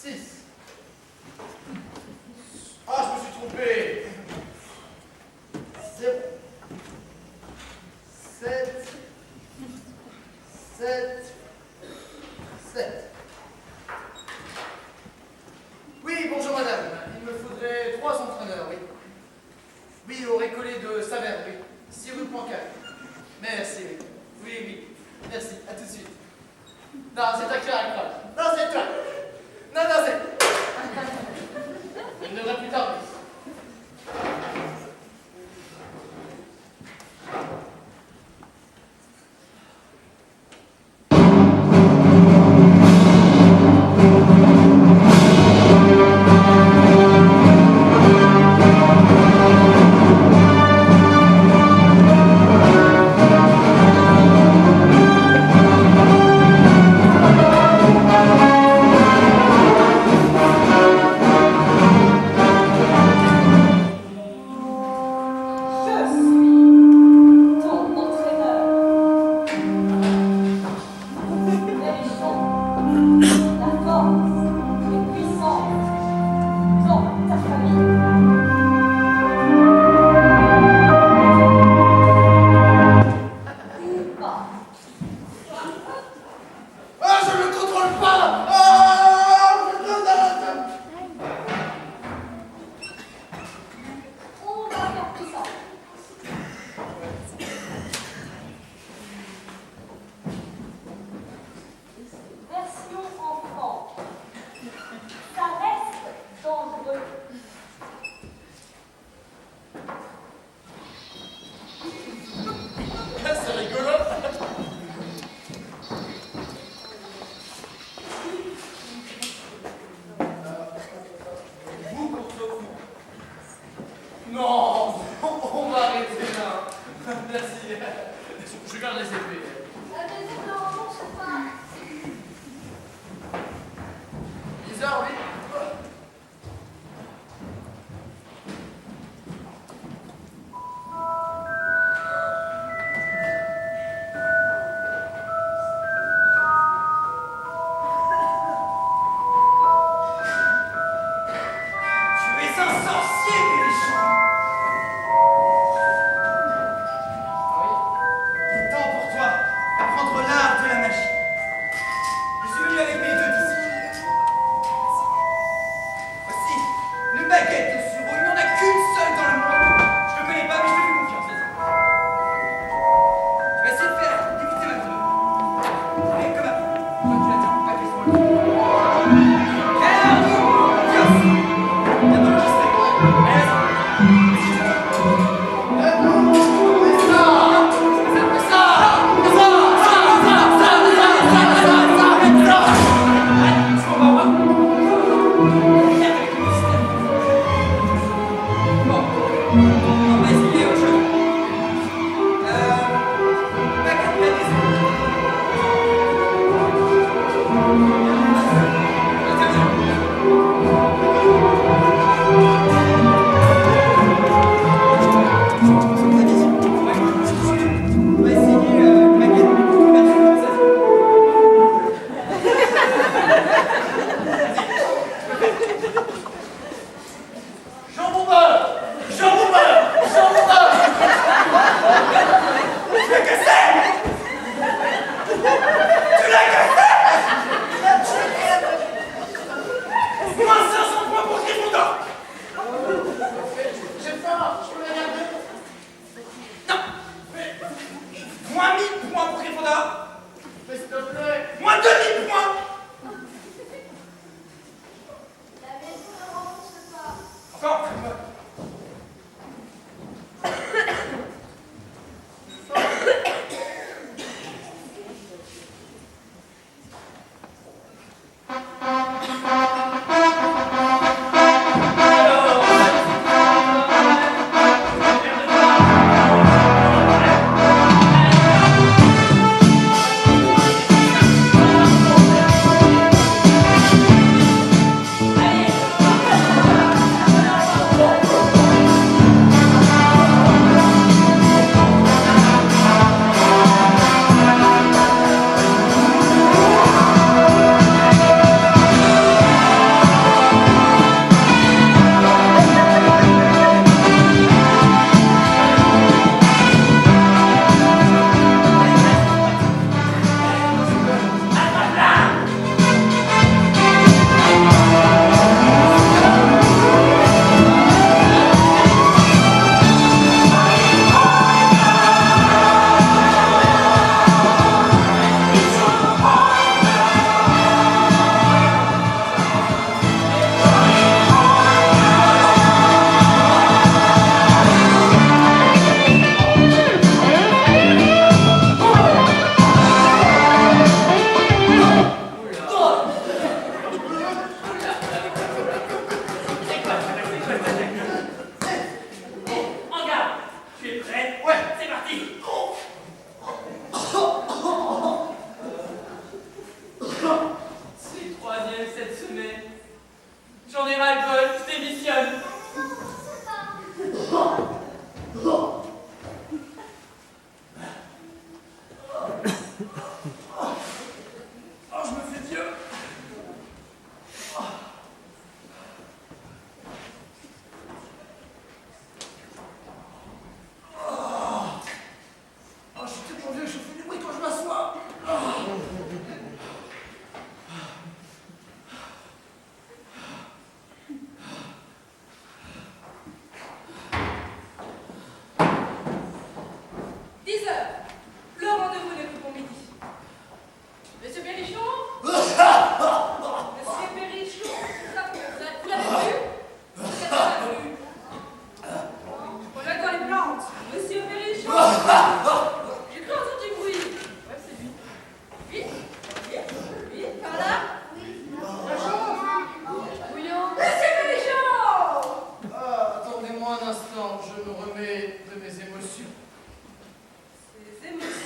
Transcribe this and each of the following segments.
6. Ah, je me suis trompé. 0. 7. 7. 7. Oui, bonjour madame. Il me faudrait 3 entraîneurs, oui. Oui, au récollet de Saverne, oui. 6 rue Poincaré. Merci, oui. Oui, oui. Merci, à tout de suite. Non, c'est toi qui as la crainte. Non, c'est toi. Non, non, c'est... Je ne devrais plus tarder. Non, on va arrêter là. Merci. Je garde les épées. La maison de rencontre, c'est pas. 10 heures, oui. même cette semaine. J'en ai ras-le-bol, je démissionne. Non, je sais pas. Oh, je me fais vieux. Oh, je suis tellement vieux, je fais du bruit quand je m'assois. Monsieur Perrichon? Monsieur Perrichon, vous l'avez vu? Vous l'avez vu? On l'a dans les plantes. Monsieur Perrichon? J'ai cru entendre du bruit. Ouais, c'est lui. Vite, par là. Bouillon. Monsieur Perrichon! Ah, attendez-moi un instant, je me remets de mes émotions. Ces émotions.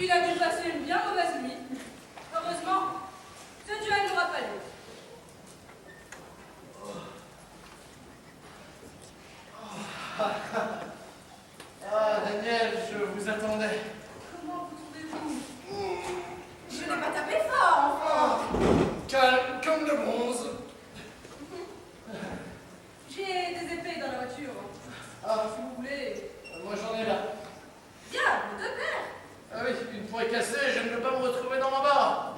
Il a dû passer une bien mauvaise nuit. Heureusement, ce duel n'aura pas lieu. Ah, Daniel, je vous attendais. Comment vous trouvez-vous? Je n'ai pas tapé fort, Ah, calme comme le bronze. J'ai des épées dans la voiture. Ah, Si vous voulez. moi j'en ai là. Diable, deux paires. Ah oui, une fois cassée, je ne veux pas me retrouver dans ma barre.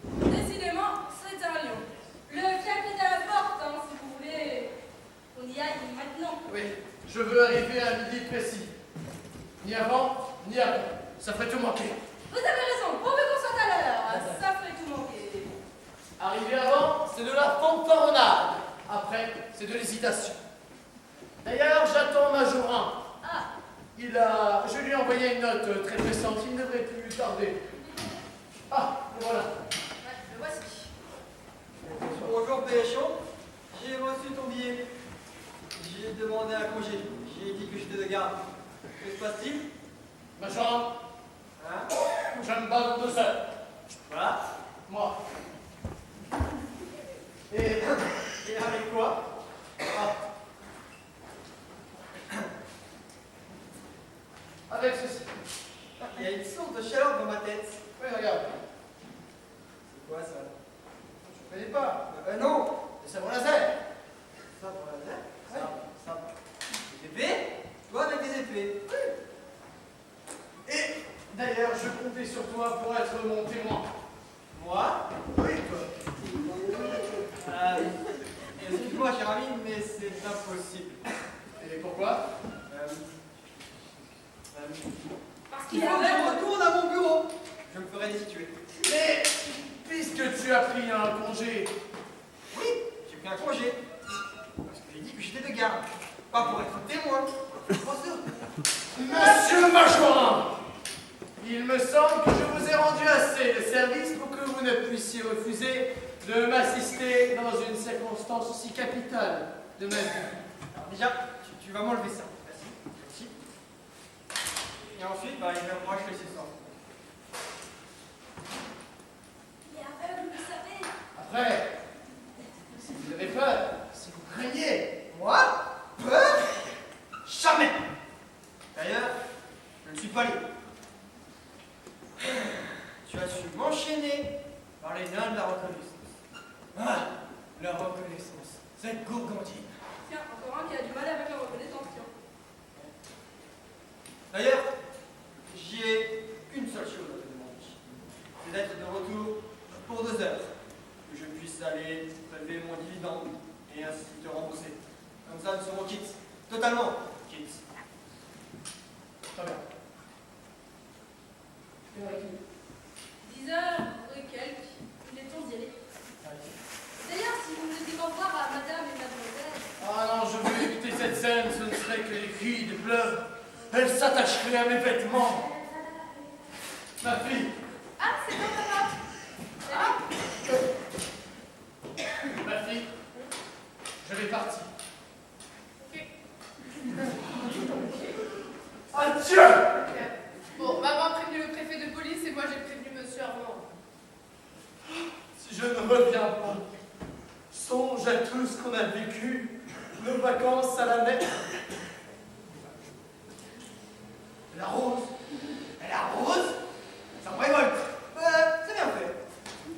Décidément, c'est un lion. Le fiacre est à la porte, hein, si vous voulez. On y aille maintenant. Oui, je veux arriver à midi précis. Ni avant, ni après. Ça ferait tout manquer. Vous avez raison, pourvu qu'on soit à l'heure. Ça ferait tout manquer. Arriver avant, c'est de la fanfaronnade. Après, c'est de l'hésitation. D'ailleurs, j'attends Majorin. Ah, Je lui ai envoyé une note très pressante. Il ne devrait plus tarder. Ah, le voilà. ouais, le voici. Bonjour Péchon, j'ai reçu ton billet. J'ai demandé un congé. J'ai dit que j'étais de garde. Que se passe-t-il? Majorin, Hein? je me bats tout seul. Voilà. Moi. Et Et avec quoi? ah. Avec ceci. Il y a une sorte de chaleur dans ma tête. Oui, regarde. C'est quoi ça? Je ne connais pas. Non! C'est savon laser. Ça pour la tête? Ouais. Ça. Des épées? Toi avec des épées. Et d'ailleurs, je comptais sur toi pour être mon témoin. Moi? Oui, toi. Excuse-moi cher ami, mais c'est impossible. Et pourquoi? Parce Il qu'il faut est que je aveugle. retourne à mon bureau. Je me ferai destituer. Mais puisque tu as pris un congé, Oui, j'ai pris un congé. Parce que j'ai dit que j'étais de garde. Pas pour être témoin. Monsieur Majorin, il me semble que je vous ai rendu assez de service pour que vous ne puissiez refuser de m'assister dans une circonstance aussi capitale de ma vie. Alors déjà, tu vas m'enlever ça. Merci. Et ensuite, il va me racheter ses sorts. Il est aveugle, vous savez. Après, si vous avez peur, si vous craignez, Moi? Peur? Jamais. D'ailleurs, je ne suis pas libre. Tu as su m'enchaîner par les nains de la reconnaissance. ah, la reconnaissance, cette gourgandine. Tiens, encore un qui a du mal avec la reconnaissance, tiens. D'ailleurs, j'ai une seule chose à te demander. C'est d'être de retour pour 2 heures. Que je puisse aller prélever mon dividende et ainsi te rembourser. Comme ça, nous serons quittes. Totalement quittes. Très bien. 10 heures et quelques. Il est temps d'y aller. D'ailleurs, si vous voulez dire au revoir à madame et mademoiselle. Ah non, je veux éviter cette scène, ce ne serait que des cris, des pleurs. Elle s'attacherait à mes vêtements. Ma fille, Ah, c'est bon, papa. Ah, ma fille, je vais partir. ok. Adieu! Bon, maman a prévenu le préfet de police et moi j'ai prévenu monsieur Armand. Je ne reviens pas. Songe à tout ce qu'on a vécu, nos vacances à la mer. La rose. Et la rose, ça me révolte. C'est bien fait.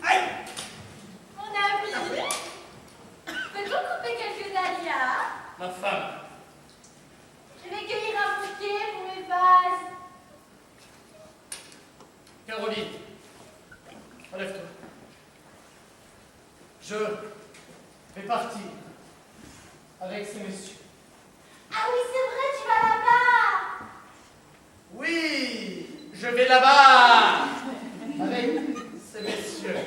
Aïe! Mon ami, peut-on couper quelques dahlias? Ma femme. Je vais cueillir un bouquet pour mes vases. Caroline, relève-toi. Je vais partir avec ces messieurs. Ah oui, c'est vrai, tu vas là-bas. Oui, je vais là-bas avec ces messieurs.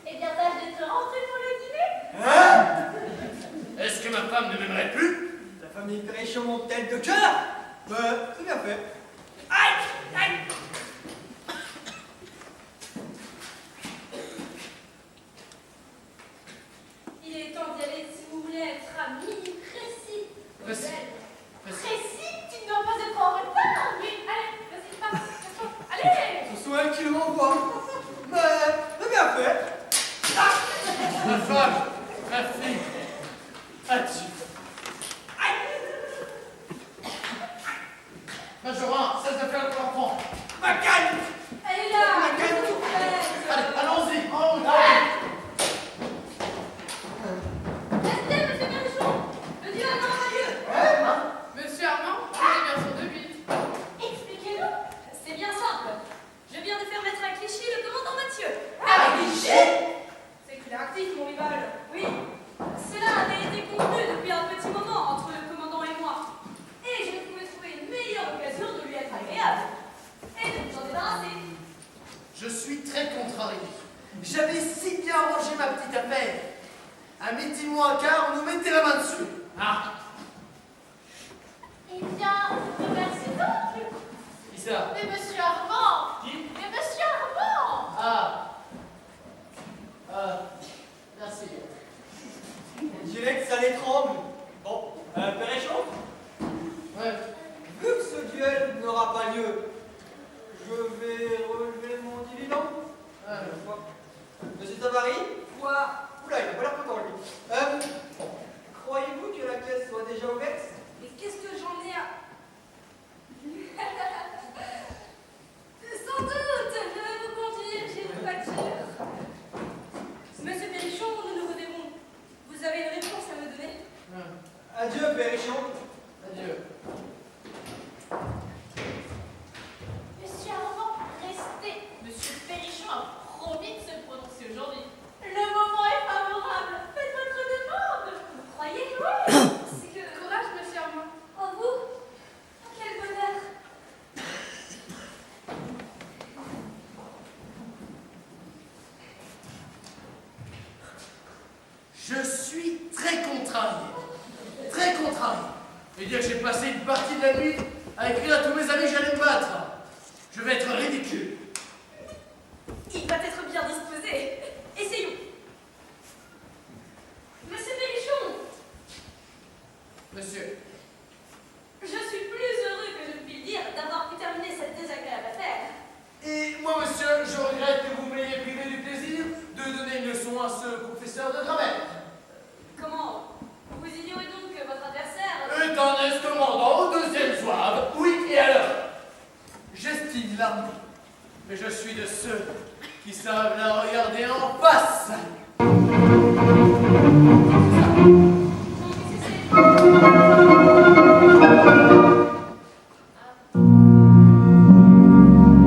Eh bien, tâche de te rentrer pour le dîner. Hein? Est-ce que ma femme ne m'aimerait plus? La famille Perrichon monte tête de cœur. C'est bien fait. Aïe! Aïe! Il est temps d'y aller si vous voulez être amis précis. Précis. Précis, tu ne dois pas être en retard. Oui, allez, vas-y, passe. Allez! Ce soit qui le renvoie. C'est bien fait. Ma femme, ma fille, adieu. Majorin, cesse de faire l'enfant. Ma canne! Elle est là! Ma canne! s'il vous plaît. Allez, allons-y, en route. Restez, monsieur Berrichon! Le dîner n'a pas lieu! Monsieur Armand, les garçons de lui. Expliquez-nous. C'est bien simple. Je viens de faire mettre à Clichy le commandant Mathieu. À Clichy? C'est qu'il est actif, mon rival. Oui. Cela avait été convenu depuis un petit moment entre le commandant et moi. Et je pouvais trouver une meilleure occasion de lui être agréable. Et de nous en débarrasser. Je suis très contrarié. J'avais si bien rangé ma petite affaire. À midi moins un quart, on nous mettait la main dessus. Ah, Eh bien, merci donc. qui ça? Mais monsieur Armand. Qui? Mais monsieur Armand. Ah. Merci. On dirait que ça l'étrangle. Bon, Perrichon, Ouais. vu que ce duel n'aura pas lieu, je vais relever mon dividende. Monsieur Savary? Quoi? Oula, il a pas l'air content, lui. Croyez-vous que la caisse soit déjà ouverte? Mais qu'est-ce que j'en ai à... Sans doute, je vais vous conduire chez une voiture. Monsieur Perrichon, nous nous reverrons. Vous avez une réponse à me donner? Adieu, Perrichon. Adieu. Monsieur Armand, restez. Monsieur Perrichon a promis de se prononcer aujourd'hui. Le moment est favorable. Faites votre demande. Vous croyez? Oui. C'est que... Courage, monsieur Armand. Oh vous? Oh, quel bonheur! Je suis très contrarié. Très contrarié. Et dire que j'ai passé une partie de la nuit à écrire à tous mes amis que j'allais me battre. Je vais être ridicule. Il va être bien disposé. Essayons. Monsieur Perrichon, Monsieur, je suis plus heureux que je ne puis le dire d'avoir pu terminer cette désagréable affaire. et moi, monsieur, je regrette que vous m'ayez privé du plaisir de donner une leçon à ce professeur de grammaire. Comment? Vous ignorez donc que votre adversaire... Est un estomac au deuxième soir. Oui, et alors? J'estime l'armée, mais je suis de ceux qui savent la regarder en face.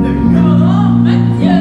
Le commandant Mathieu.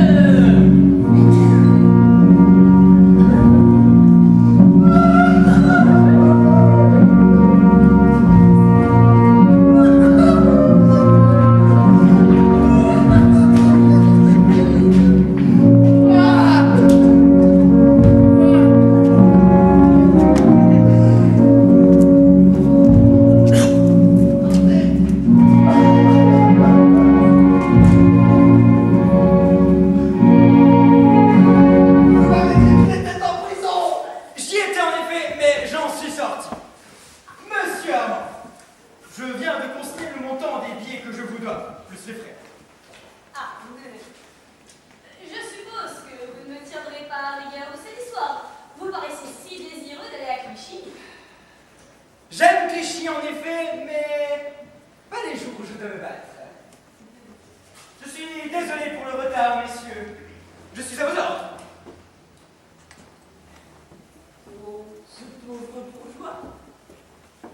de me battre. Je suis désolé pour le retard, messieurs. Je suis à vos ordres. Oh, ce pauvre bourgeois.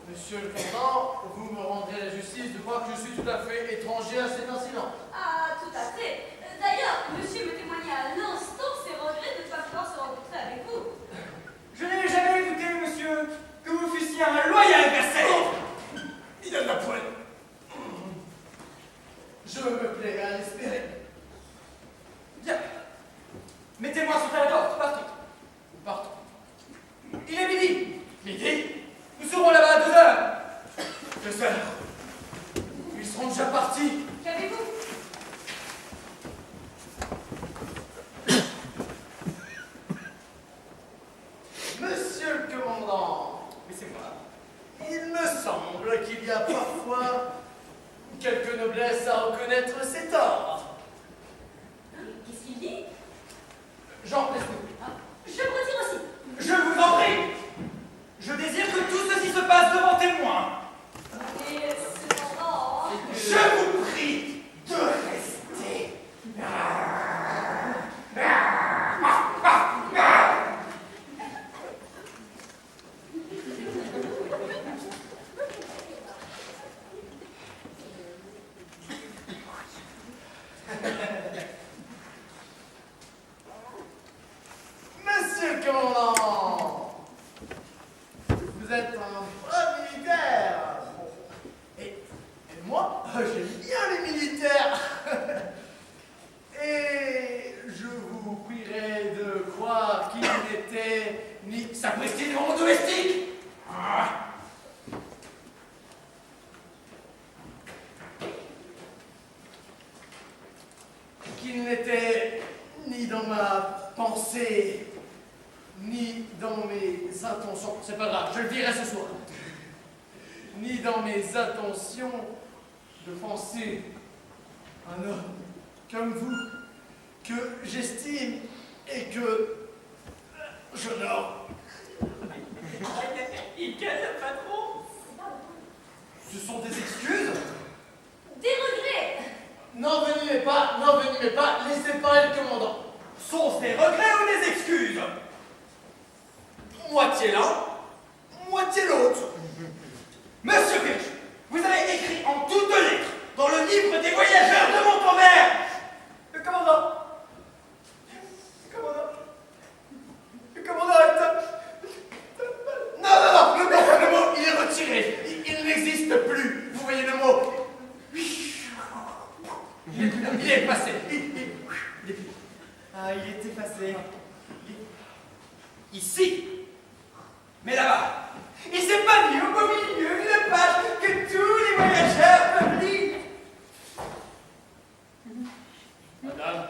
Monsieur le commandant, vous me rendrez la justice de voir que je suis tout à fait étranger à cet incident. Ah, tout à fait. D'ailleurs, monsieur me témoigna à l'instant ses regrets de ne pas pouvoir se rencontrer avec vous. Je n'ai jamais douté, monsieur, que vous fussiez un loyal adversaire. Il a de la poêle. Je me plais à l'espérer. Bien. Mettez-moi sur la porte, partons. Partons. Il est midi. Midi? Nous serons là-bas à 2 heures. 2 heures. Ils seront déjà partis. Qu'avez-vous? Monsieur le commandant, Mais c'est moi. il me semble qu'il y a parfois quelque noblesse à reconnaître ses torts. Qu'est-ce qu'il dit? Jean Plesneau. Je me retire aussi. Je vous en prie. Je désire que tout ceci se passe devant témoin. Et cependant... Je vous prie de rester. Monsieur le commandant, vous êtes un brave militaire. Et moi, j'aime bien les militaires. Et je vous prierai de croire qu'il n'était ni sapristi ni homme domestique. Qu'il n'était ni dans ma pensée, ni dans mes intentions. C'est pas grave, je le dirai ce soir. Ni dans mes intentions de penser un homme comme vous, que j'estime et que j'honore. Il gagne le patron. Ce sont des excuses? Des regrets. N'envenimez pas, laissez pas le commandant. Sont-ce des regrets ou des excuses? Moitié l'un, moitié l'autre. Monsieur Pirch, vous avez écrit en toutes lettres dans le livre des voyageurs de Montanvert. Le commandant Non, le mot, il est retiré. Il n'existe plus. Vous voyez le mot. Il est passé. Ah, il est effacé. Ici. Mais là-bas. Il s'est pas mis au beau milieu d'une page que tous les voyageurs peuvent lire. Madame,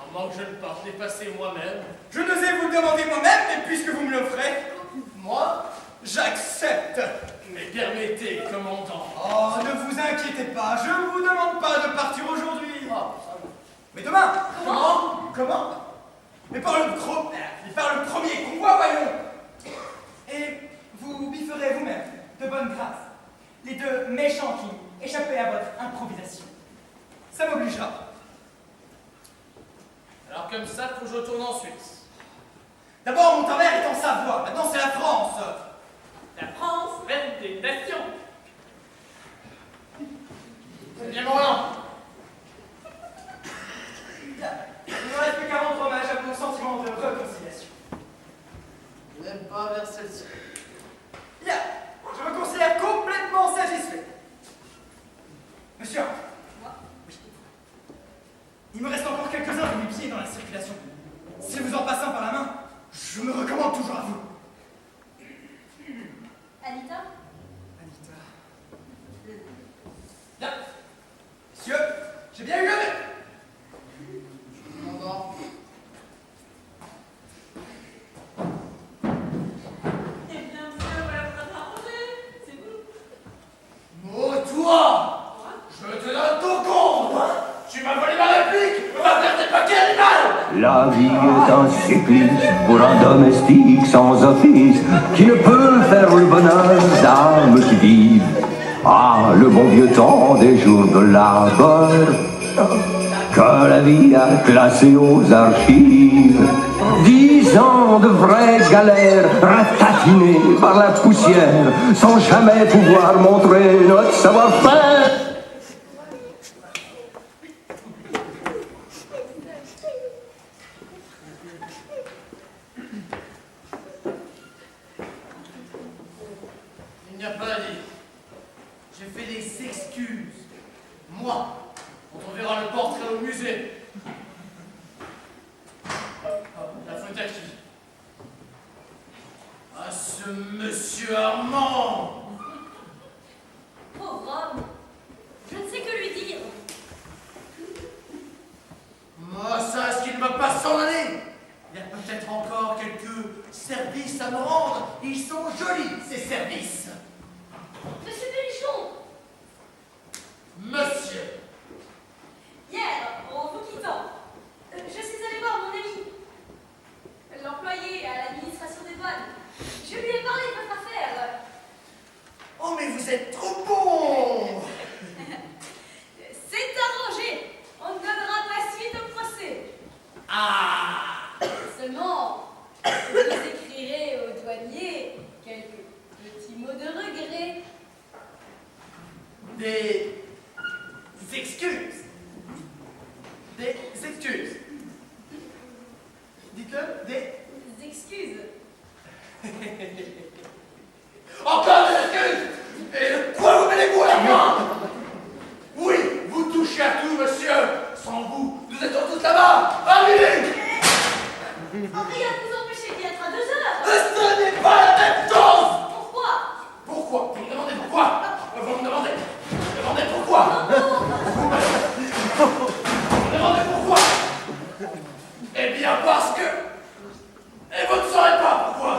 à moins que je ne parte l'effacer moi-même. Je n'osais vous le demander moi-même, mais puisque vous me l'offrez, Moi, j'accepte. mais permettez, commandant. Oh, ne vous inquiétez pas, je ne vous demande pas de partir aujourd'hui. Ah, Mais demain. Comment Mais par le premier convoi, voyons. Et vous bifferez vous-même, de bonne grâce, les 2 méchants qui échappaient à votre improvisation. Ça m'obligera. Alors comme ça, faut que je retourne en Suisse. D'abord, Montanvert est en Savoie, maintenant c'est la France. La France, reine des nations. C'est bien moyen. Il ne me reste plus qu'à rendre hommage à mon sentiment de réconciliation. Je n'aime pas vers celle-ci. Bien, je me considère complètement satisfait. Monsieur, oui. Il me reste encore quelques-uns de mes pieds dans la circulation. Si vous en passez un par la main, je me recommande toujours à vous. Anita? Anita. Bien. Messieurs, j'ai bien eu le nez. Commandant. Eh bien, monsieur, voilà votre arrangé. C'est vous. Oh, toi! Je te donne ton compte! Tu m'as volé ma réplique! On va faire des paquets animaux! La vie est un supplice pour un domestique sans office qui ne peut faire le bonheur d'âmes qui vivent Ah, le bon vieux temps des jours de labeur, que la vie a classé aux archives. 10 ans de vraie galère, ratatinés par la poussière, sans jamais pouvoir montrer notre savoir-faire. Il n'y a pas à dire. J'ai fait des excuses. Moi, quand on verra le portrait au musée. La faute à qui? À ce monsieur Armand. Pauvre homme, je ne sais que lui dire. Moi, ça, est-ce qu'il ne va pas s'en aller? Il y a peut-être encore quelques services à me rendre. Ils sont jolis, ces services. Monsieur Berrichon, Monsieur. hier, en vous quittant, je suis allée voir mon ami, l'employé à l'administration des douanes. Je lui ai parlé de votre affaire. Oh, mais vous êtes trop bon. C'est arrangé. On ne donnera pas suite au procès. Ah. Seulement, vous écrirez au douanier quelques petits mots de regret. Des excuses. Des excuses. Dites-le, des... Excuses. Encore des excuses. Et de quoi vous mêlez-vous à la fin? Oui, vous touchez à tout, monsieur. Sans vous, nous étions tous là-bas. Allez. Rien ne vous empêchez d'y être à 2 heures. Ce n'est pas la même chose. Pourquoi? Pourquoi? Vous me demandez pourquoi? Vous me demandez pourquoi? Vous me demandez pourquoi? Eh bien parce que... Et vous ne saurez pas pourquoi.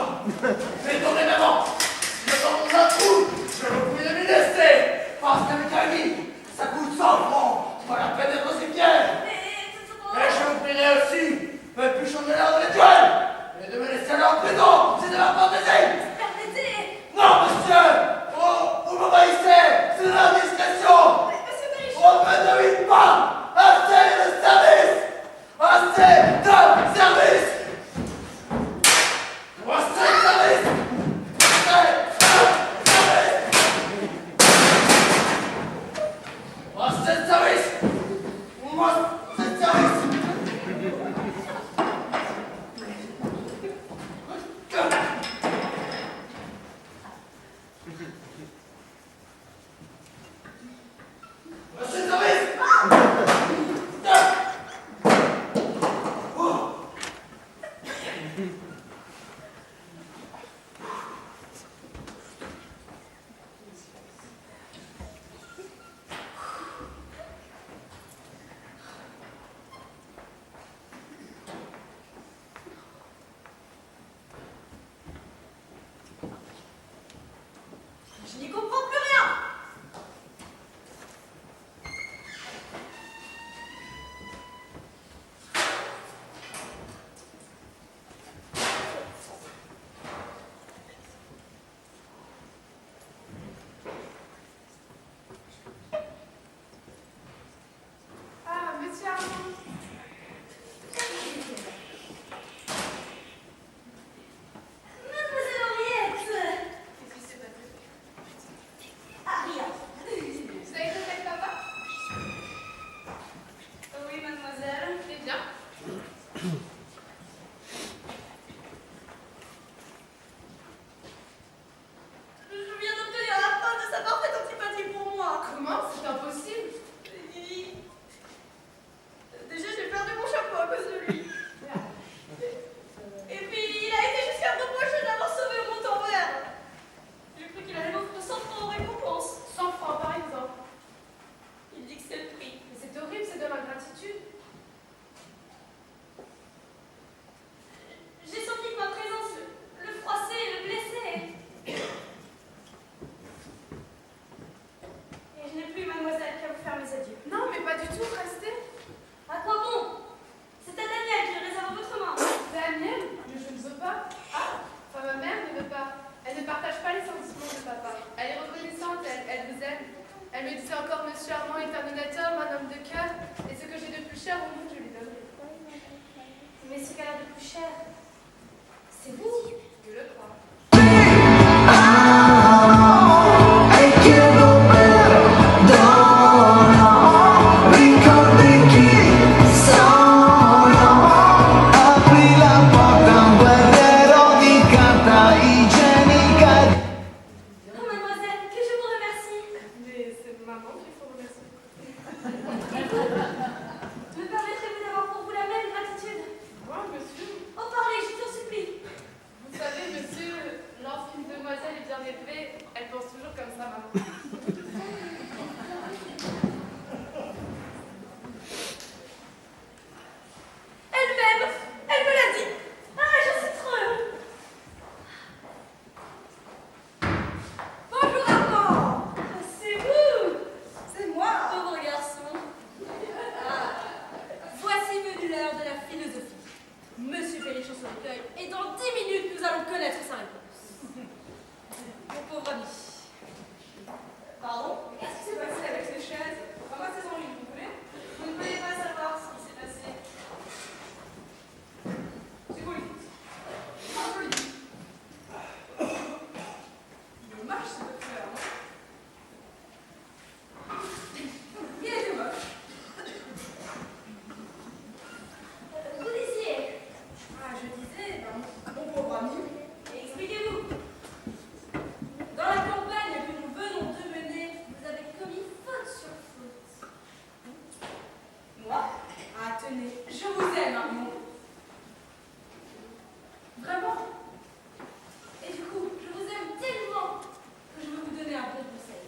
Mais dorénavant, si je tombe dans un trou, je vous prie de m'y laisser. Parce qu'avec la vie, ça coûte 100 francs. Pas la peine d'être aussi fier. Et je vous prierai aussi de plus changer l'heure de l'étoile. Et de me laisser aller en prison, c'est de ma fantaisie. Permettez. Non, monsieur! Oh, vous m'envahissez! C'est de l'indiscrétion! Monsieur Berrichon. On ne me domine pas! Assez de service! Assez de service! Assez de service! Assez de service! Assez de service! Assez de service! Assez de service! Je n'y comprends plus rien. Ah, monsieur Armand. Mademoiselle Henriette. Qu'est-ce qui s'est passé? Ah, rien. Vous avez été avec papa? Oui, mademoiselle. C'est bien. Je viens d'obtenir la preuve de sa parfaite antipathie pour moi. Comment? C'est impossible. Déjà, j'ai perdu mon chapeau à cause de lui. Et puis, il a été jusqu'à me reprocher d'avoir sauvé mon temps vert. J'ai cru qu'il allait m'offrir 100 francs en récompense. 100 francs par exemple. Il dit que c'est le prix. Mais c'est horrible, c'est de l'ingratitude. J'ai senti que ma présence le froissait et le blessait. Et je n'ai plus, mademoiselle, qu'à vous faire mes adieux. Non, mais pas du tout, restez. À quoi bon? C'est à Daniel qui réserve votre main. Daniel, mais je ne veux pas. Ah, enfin ma mère ne veut pas. Elle ne partage pas les sentiments de papa. Elle est reconnaissante, elle vous aime. Elle me disait encore, Monsieur Armand est un honnête homme, un homme de cœur, et ce que j'ai de plus cher au monde, je lui donnerai. Mais ce qu'elle a de plus cher, c'est vous. Je le crois. E chiedo perdono, ricordi chi sono, apri la porta, un guerriero di carta igienica. Oh, mademoiselle, que je vous remercie. Mais c'est maman qu'il faut remercier. Me permettrez-vous d'avoir pour vous la même gratitude? Moi, monsieur, Oh, parlez, je t'en supplie. vous savez, monsieur, lorsqu'une demoiselle est bien élevée, elle pense toujours comme ça, maman. Elle-même, elle me l'a dit. Ah, j'en suis trop heureuse. Bonjour Armand. C'est vous. C'est moi. Pauvre garçon. Ah, voici venue l'heure de la philosophie. Monsieur Pélichon se recueille et dans 10 minutes, nous allons connaître sa réponse. Mon pauvre ami. Pardon? Qu'est-ce qui s'est passé avec ces chaises? Ramassez-en une, vous voulez? Vous ne voulez pas savoir ce qui s'est passé. C'est quoi le dites? Ah, je le dis. Il est moche, ce votre frère, non? Il était moche. Vous disiez? Ah, je disais, mon pauvre ami. Expliquez-vous. Dans la campagne que nous venons de mener, vous avez commis faute sur faute. Moi? Ah, tenez, je vous aime, Armand. Vraiment. Et du coup, je vous aime tellement que je veux vous donner un bon conseil.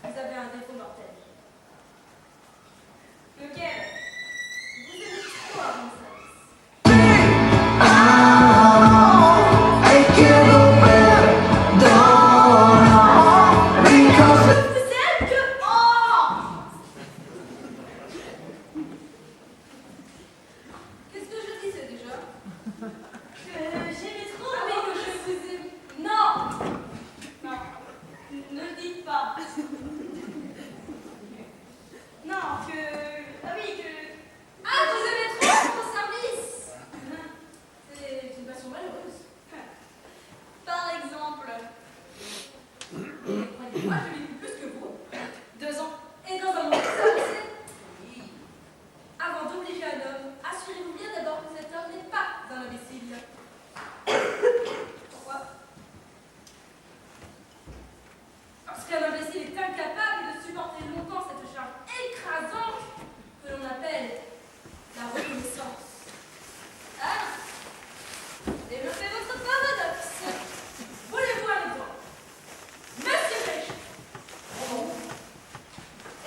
Vous avez un défaut mortel. Lequel? Vous aimez trop avancer. E chiedo perdono, ricordi. Je vous aime que... Oh! Qu'est-ce que je disais déjà? Que j'aimais trop, mais que je vous aime... Non! Non. Ne le dites pas. Non, que... Ah oui, que... Ah, vous aimez trop mon service! C'est une passion malheureuse. Par exemple... Croyez-moi, je l'ai vu plus que vous. 2 ans. Et dans un monde avancé. Oui. Avant d'obliger un homme, assurez-vous bien d'abord que cet homme n'est pas un imbécile. Pourquoi? Parce qu'un imbécile est incapable de supporter longtemps cette charge écrasante que l'on appelle la reconnaissance. Ah! Développez votre paradoxe. Voulez-vous un exemple? Monsieur Pélichon. Oh.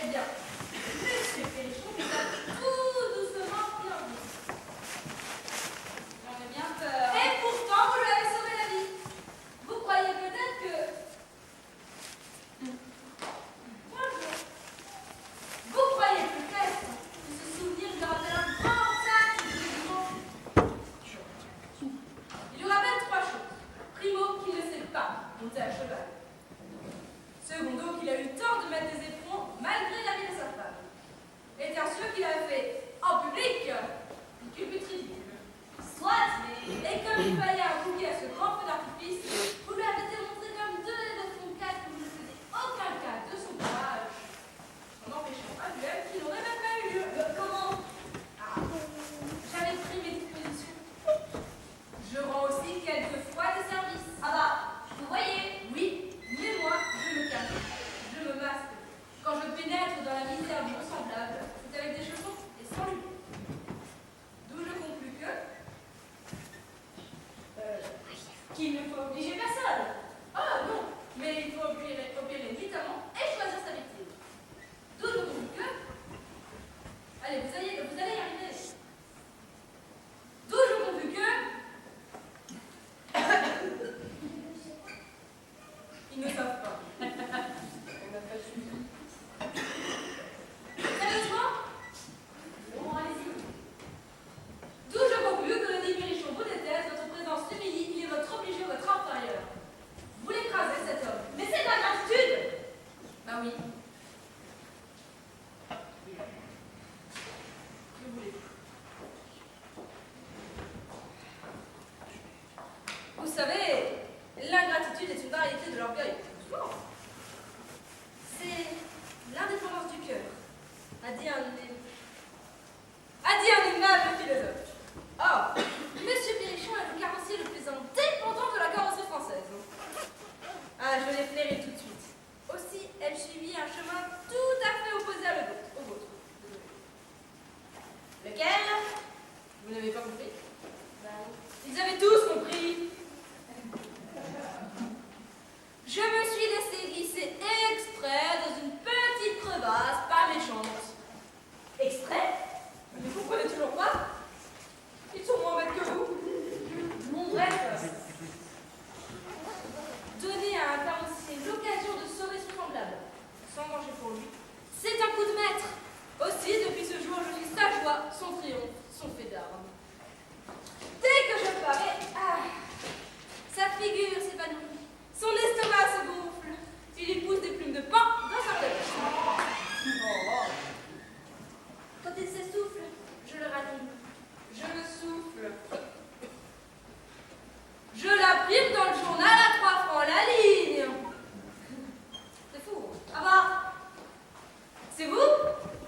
Eh bien, Monsieur Pélichon vous a tout doucement pris en vie. J'en ai bien peur. Et pourtant, vous lui avez sauvé la vie. Vous croyez peut-être que... Bonjour. Vous croyez peut-être que ce souvenir lui rappelle un grand tas de événements. Il lui rappelle 3 choses. Primo, qu'il ne sait pas monter à cheval. Secondo, qu'il a eu le temps de mettre des éperons malgré l'avis de sa femme. Et tertieux, qu'il a fait en public une culbute ridicule. Soit, et comme il fallait un bouquet à ce grand feu d'artifice, vous lui avez démontré comme 2 et 2 font 4 que vous ne faisiez aucun cas de son courage, en empêchant un duel qui n'aurait même pas eu lieu. Comment? Ah, j'avais pris mes dispositions. Je rends aussi quelquefois des services. Ah bah, vous voyez? Oui, mais moi, je me cache, je me masque. Quand je pénètre dans la misère de mon semblable, c'est avec des chevaux et sans lui. D'où je conclus que... qu'il ne faut obliger personne. Ah non, mais il faut opérer nuitamment et choisir sa victime. D'où je conclus que... Allez, vous allez y arriver. D'où je conclus que... Ils ne savent pas. Sérieusement? Bon, allez-y. D'où je conclus que le dit Pélichon vous déteste, votre présence l'humilie, il est votre obligé, votre inférieur. Vous l'écrasez, cet homme. Mais c'est de la gratitude! savez, l'ingratitude est une variété de l'orgueil. C'est l'indépendance du cœur, a dit un aimable philosophe. Or, Monsieur Perrichon est le carrossier le plus indépendant de la carrosserie française. Ah, je l'ai flairé tout de suite. Aussi, elle suivit un chemin tout à fait opposé au vôtre. Lequel? Vous n'avez pas compris? Ils avaient tous compris. Je me suis laissé glisser exprès dans une petite crevasse pas méchante. Exprès? Mais vous comprenez toujours pas? Ils sont moins bêtes que vous. Bon, bref. Donner à un carrossier l'occasion de sauver son semblable, sans manger pour lui, c'est un coup de maître. Aussi, depuis ce jour, je suis sa joie, son triomphe, son fait d'armes. Dès que je parais, sa figure s'épanouit, son estomac se gonfle, il lui pousse des plumes de pain dans sa tête. Quand il s'essouffle, je le ranime, je le souffle. Je l'imprime dans le journal à 3 francs la ligne. C'est fou. Ah bah, c'est vous?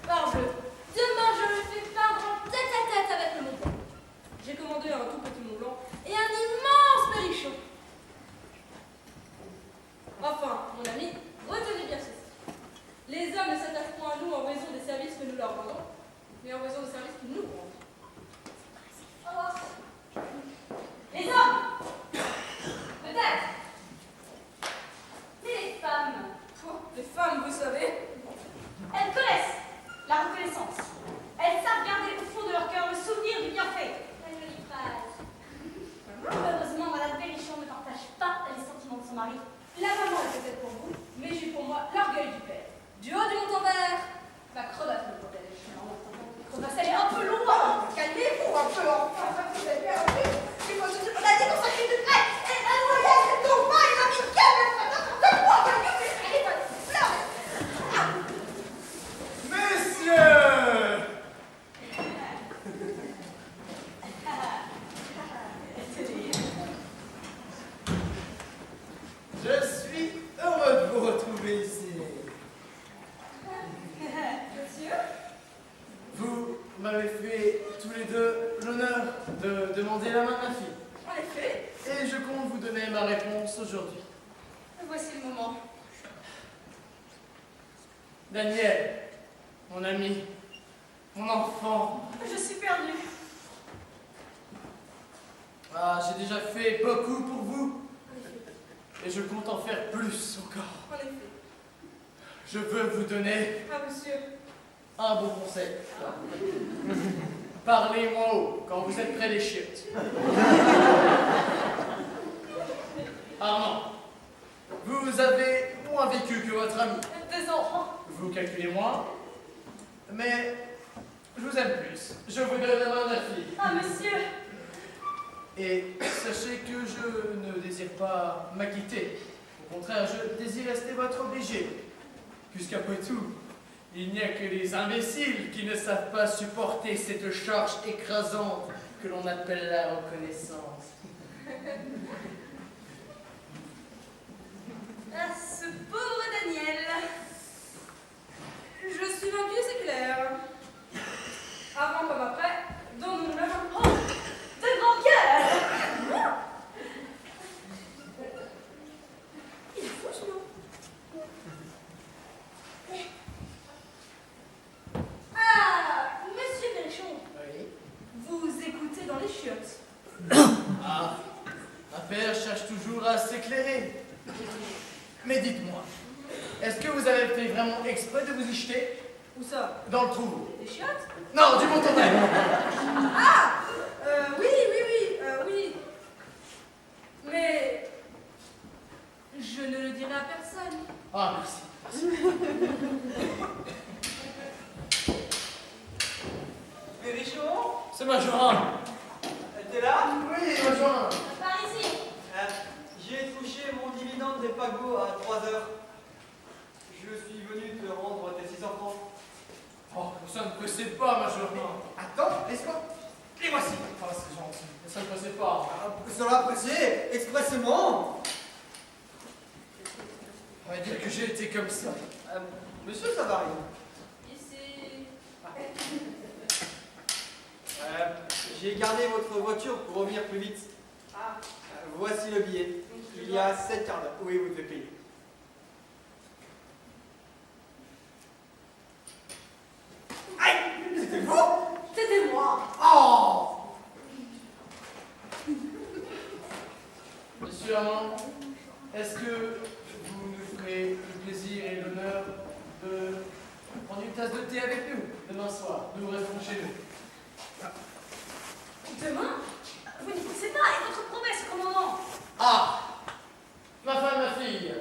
Parbleu. Demain, je le fais peindre en tête-à-tête avec le Mont Blanc. J'ai commandé un tout petit Mont Blanc et un immense Perrichon. Enfin, mon ami, retenez bien ceci. Les hommes ne s'attachent point à nous en raison des services que nous leur rendons, mais en raison des services qu'ils nous rendent. Au revoir. Les hommes! Peut-être. Mais les femmes? Les femmes, vous savez, Elles connaissent la reconnaissance. Elles savent garder au fond de leur cœur le souvenir du bienfait. la jolie phrase. Heureusement, Madame Perrichon ne partage pas les sentiments de son mari. La maman est peut-être pour vous, mais j'ai pour moi l'orgueil du père. Du haut du Montanvert, ma crevasse me protège. Crevasse, elle est un peu loin. Calmez-vous un peu, enfin. Vous avez bien envie. On a dit qu'on s'occupe de près. Et la moyenne, c'est ton pas, il m'a mis calme. Faites-moi, Messieurs! Je suis heureux de vous retrouver ici. Monsieur? Vous m'avez fait tous les deux l'honneur de demander la main de ma fille. En effet, Et je compte vous donner ma réponse aujourd'hui. voici le moment. Daniel, mon ami, mon enfant. Je suis perdue. Ah, j'ai déjà fait beaucoup pour vous. Et je compte en faire plus encore. En effet. Je veux vous donner Ah, monsieur. un bon conseil. Parlez moins haut quand vous êtes près des chiottes. Armand, vous avez moins vécu que votre ami. 2 ans. Vous calculez moins, mais je vous aime plus. Je vous donne la main de la fille. Ah, monsieur. Et sachez que je ne désire pas m'acquitter. Au contraire, je désire rester votre obligé. Puisqu'après tout, il n'y a que les imbéciles qui ne savent pas supporter cette charge écrasante que l'on appelle la reconnaissance. Ah, ce pauvre Daniel. Je suis vaincu, c'est clair. Avant comme après, donnons-nous la main. Oh, de grand cœur. Il est fou, ce mot. Ah, monsieur Perrichon, Oui. vous écoutez dans les chiottes. Ah, ma père cherche toujours à s'éclairer. Mais dites-moi, est-ce que vous avez fait vraiment exprès de vous y jeter Où ça? dans le trou? Des chiottes? Non, du Montanvert. Ah oui. Mais je ne le dirai à personne. Ah, merci. Perrichon, C'est Majorin. t'es là? Oui, Majorin. Par ici. J'ai touché mon dividende des pagots à 3 heures. Je suis venu te rendre tes 600 francs. Oh, ça ne précède pas, Majorin. Attends, laisse-moi. Les voici. Oh, c'est gentil. Ça ne passait pas. Cela pressé, expressément. On va dire que j'ai été comme ça. Monsieur Savary, Ici. j'ai gardé votre voiture pour revenir plus vite. Ah. Voici le billet. Il y a 7 quarts d'heure. Oui, vous devez payer. Aïe! C'était vous? C'était moi. Oh! Monsieur Armand, est-ce que vous nous ferez le plaisir et l'honneur de prendre une tasse de thé avec nous demain soir? Nous resterons chez nous. Demain? Vous n'y pensez pas, et votre promesse, commandant? Ah! Ma femme, ma fille.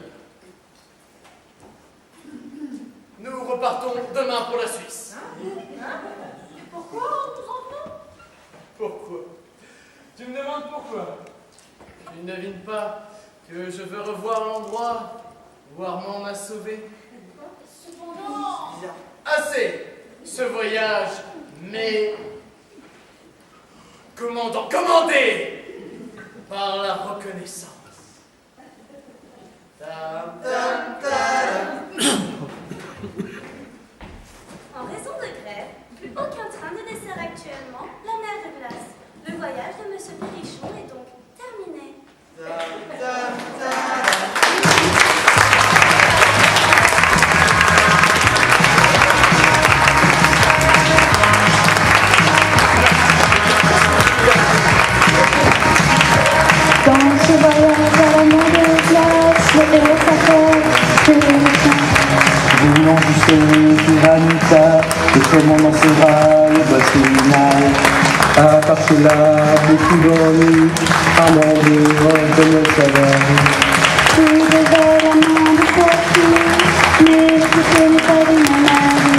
Nous repartons demain pour la Suisse. Pourquoi nous en venons? Pourquoi? Tu me demandes pourquoi? Tu ne devines pas que je veux revoir l'endroit où Armand m'a sauvé? Cependant, Bizarre. Assez! Ce voyage, mais commandé par la reconnaissance. Tam, tam, tam. En raison de grève, plus aucun train ne dessert actuellement la mer de glace. Le voyage de M. Perrichon est donc terminé. Tam, tam, tam. Dans ce voyage à la mer de glace, le héros s'appelle Perrichon. Voulant du Tyrannica, et comment dans ses bras le boss final. À part cela, beaucoup d'ennuis, Armand de Savary. Il devait la main de sa fille, mais ce n'est pas de mon mari.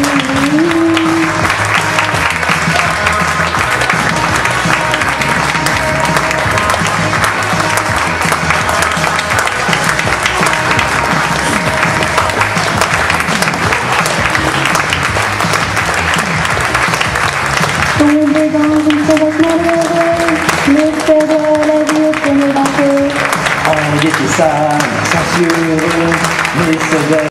Tombé dans une crevasse malheureuse, le fait de la vie est tombé d'un peu. Oh, il était sale, sensueux, mais c'est